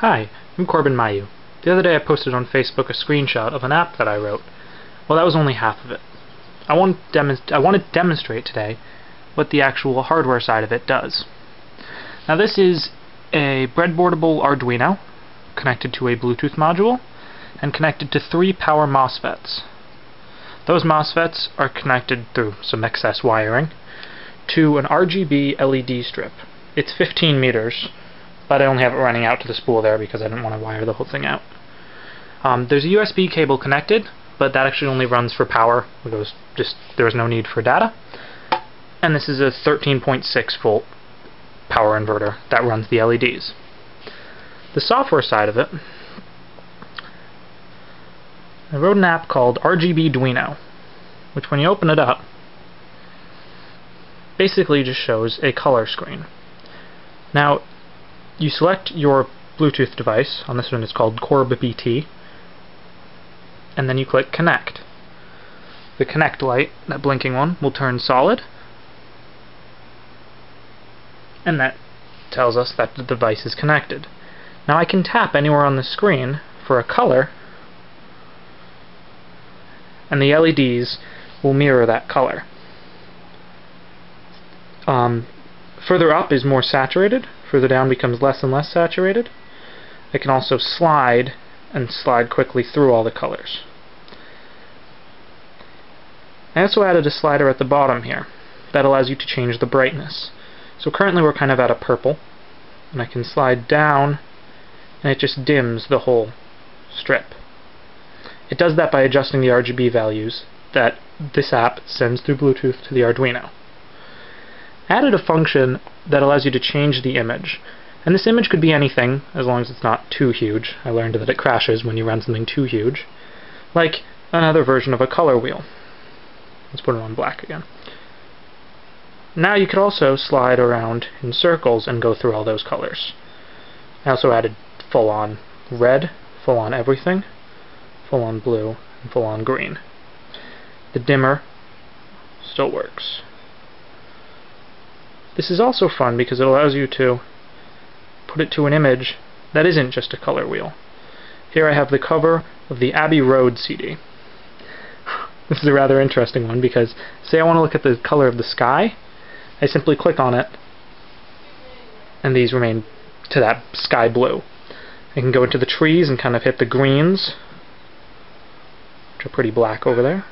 Hi, I'm Corban Mailloux. The other day I posted on Facebook a screenshot of an app that I wrote. Well, that was only half of it. I want to demonstrate today what the actual hardware side of it does. Now this is a breadboardable Arduino connected to a Bluetooth module and connected to 3 power MOSFETs. Those MOSFETs are connected through some excess wiring to an RGB LED strip. It's 15 meters, but I only have it running out to the spool there because I didn't want to wire the whole thing out. There's a USB cable connected, but that actually only runs for power. There's no need for data. And this is a 13.6 volt power inverter that runs the LEDs. The software side of it, I wrote an app called RGBDuino, which when you open it up, basically just shows a color screen. Now, you select your Bluetooth device. On this one it's called Corban Mailloux, and then you click Connect. The Connect light, that blinking one, will turn solid, and that tells us that the device is connected. Now I can tap anywhere on the screen for a color, and the LEDs will mirror that color. Further up is more saturated, further down becomes less and less saturated. I can also slide quickly through all the colors. I also added a slider at the bottom here that allows you to change the brightness. So currently we're kind of at a purple, and I can slide down and it just dims the whole strip. It does that by adjusting the RGB values that this app sends through Bluetooth to the Arduino. I added a function that allows you to change the image, and this image could be anything as long as it's not too huge. I learned that it crashes when you run something too huge, like another version of a color wheel. Let's put it on black again. Now you could also slide around in circles and go through all those colors. I also added full-on red, full-on everything, full-on blue, and full-on green. The dimmer still works. This is also fun because it allows you to put it to an image that isn't just a color wheel. Here I have the cover of the Abbey Road CD. This is a rather interesting one because, say I want to look at the color of the sky, I simply click on it and these remain to that sky blue. I can go into the trees and kind of hit the greens, which are pretty black over there,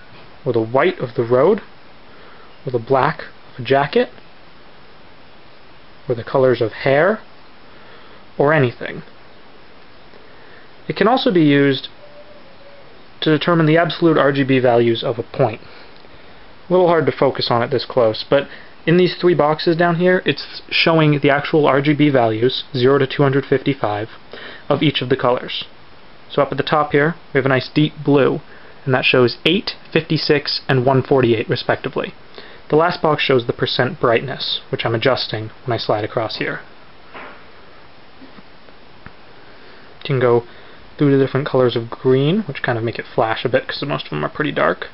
or the white of the road, or the black of a jacket, or the colors of hair, or anything. It can also be used to determine the absolute RGB values of a point. A little hard to focus on it this close, but in these 3 boxes down here, it's showing the actual RGB values, 0 to 255, of each of the colors. So up at the top here, we have a nice deep blue, and that shows 8, 56, and 148 respectively. The last box shows the percent brightness, which I'm adjusting when I slide across here. You can go through the different colors of green, which kind of make it flash a bit because most of them are pretty dark,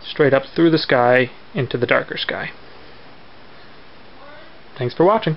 straight up through the sky into the darker sky. Thanks for watching.